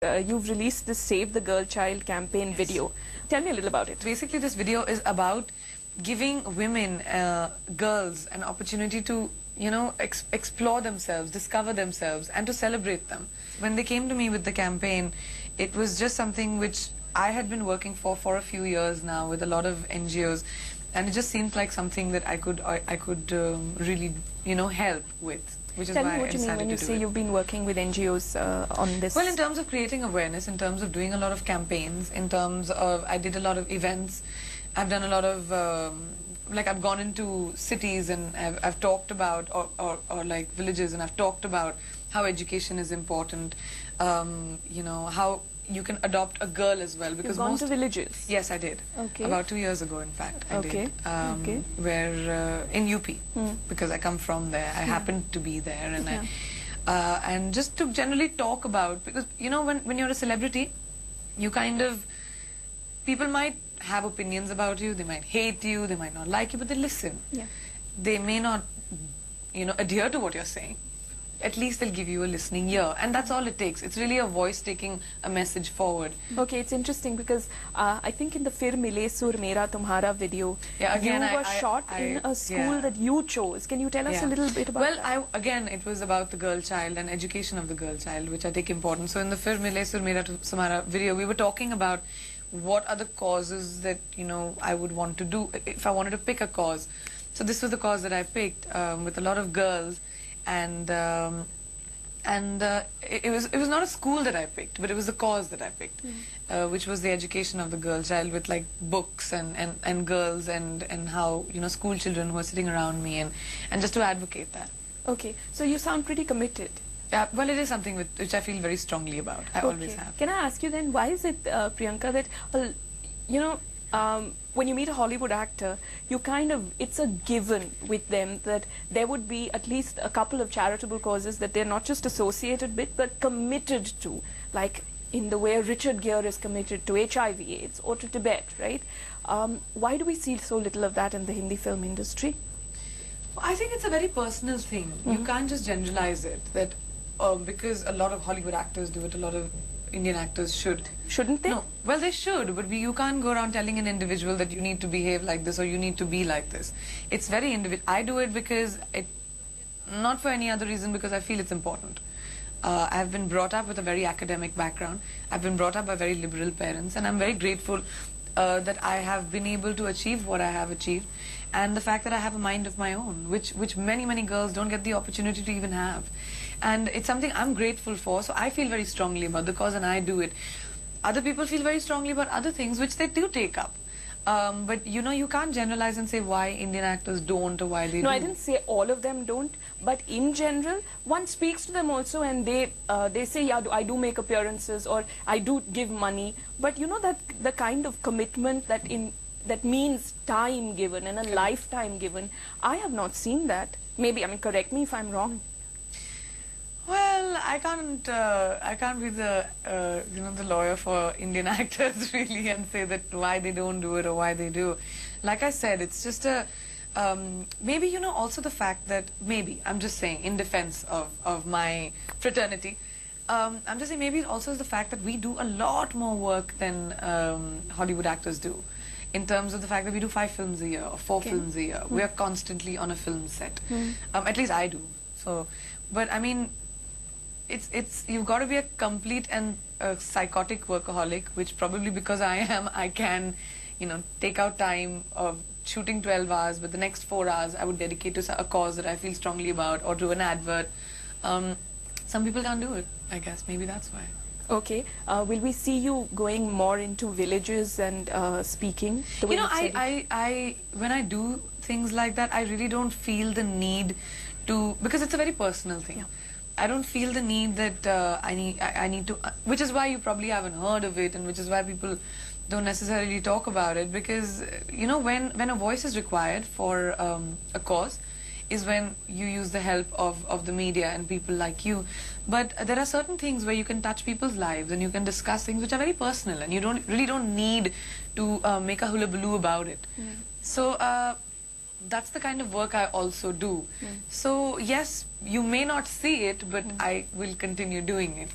You've released this Save the Girl Child campaign video. Tell me a little about it. Basically, this video is about giving women, girls, an opportunity to, explore themselves, discover themselves, and to celebrate them. When they came to me with the campaign, it was just something which I had been working for a few years now with a lot of NGOs, and it just seemed like something that I could really, help with. Which is Tell why me what you mean when you say you've been working with NGOs on this. Well, in terms of creating awareness, in terms of doing a lot of campaigns, in terms of, I did a lot of events, I've done a lot of, I've gone into cities and I've talked about, or like villages, and I've talked about how education is important, how you can adopt a girl as well. Because you've gone to villages? Yes, I did. Okay. About 2 years ago, in fact, I did. Okay. Where in UP, because I come from there. I happened to be there, and and just to generally talk about, because when you're a celebrity, you kind of, people might have opinions about you, they might hate you, they might not like you, but they listen. Yeah. They may not, adhere to what you're saying. At least they'll give you a listening ear, and that's all it takes. It's really a voice taking a message forward. Okay, it's interesting because I think in the Fir Mile Sur Mera Tumhara video, again, you were shot in a school that you chose. Can you tell us a little bit about that? Well, again, it was about the girl child and education of the girl child, which I take important. So in the Fir Mile Sur Mera Tumhara video, we were talking about what are the causes that, I would want to do if I wanted to pick a cause. So this was the cause that I picked with a lot of girls. And it was not a school that I picked, but it was the cause that I picked, which was the education of the girl child, with like books and girls and how school children who are sitting around me, and just to advocate that. Okay, so you sound pretty committed. Yeah, well, it is something which I feel very strongly about. I always have. Can I ask you then, why is it, Priyanka, that when you meet a Hollywood actor, it's a given with them that there would be at least a couple of charitable causes that they're not just associated with, but committed to, like in the way Richard Gere is committed to HIV/AIDS or to Tibet, right? Why do we see so little of that in the Hindi film industry? I think it's a very personal thing. You can't just generalize it, that because a lot of Hollywood actors do it, a lot of Indian actors should. Shouldn't they? No. Well, they should, but you can't go around telling an individual that you need to behave like this or you need to be like this. It's very individual. I do it because not for any other reason, because I feel it's important. I've been brought up with a very academic background. I've been brought up by very liberal parents, and I'm very grateful that I have been able to achieve what I have achieved, and the fact that I have a mind of my own, which many girls don't get the opportunity to even have. And it's something I'm grateful for, so I feel very strongly about the cause and I do it. Other people feel very strongly about other things which they do take up. But you can't generalize and say why Indian actors don't or why they do. No, I didn't say all of them don't, but in general, one speaks to them also, and they say, yeah, I do make appearances or I do give money. But that the kind of commitment that means time given and a lifetime given, I have not seen that. Maybe, correct me if I'm wrong. Well, I can't be the the lawyer for Indian actors really and say that why they don't do it or why they do. Like I said, it's just a maybe also the fact that maybe I'm just saying in defense of my fraternity. I'm just saying maybe it also is the fact that we do a lot more work than Hollywood actors do, in terms of the fact that we do 5 films a year or 4 films a year. We are constantly on a film set. At least I do. So, but you've got to be a complete and psychotic workaholic, which probably because I am, I can, take out time of shooting 12 hours, but the next 4 hours I would dedicate to a cause that I feel strongly about, or to an advert. Some people can't do it, I guess. Maybe that's why. Okay. Will we see you going more into villages and speaking? When I do things like that, I really don't feel the need to, because it's a very personal thing. Yeah. I don't feel the need that I need to, which is why you probably haven't heard of it, and which is why people don't necessarily talk about it, because when a voice is required for a cause is when you use the help of the media and people like you. But there are certain things where you can touch people's lives and you can discuss things which are very personal, and you really don't need to make a hullabaloo about it. So that's the kind of work I also do. So yes, you may not see it, but I will continue doing it.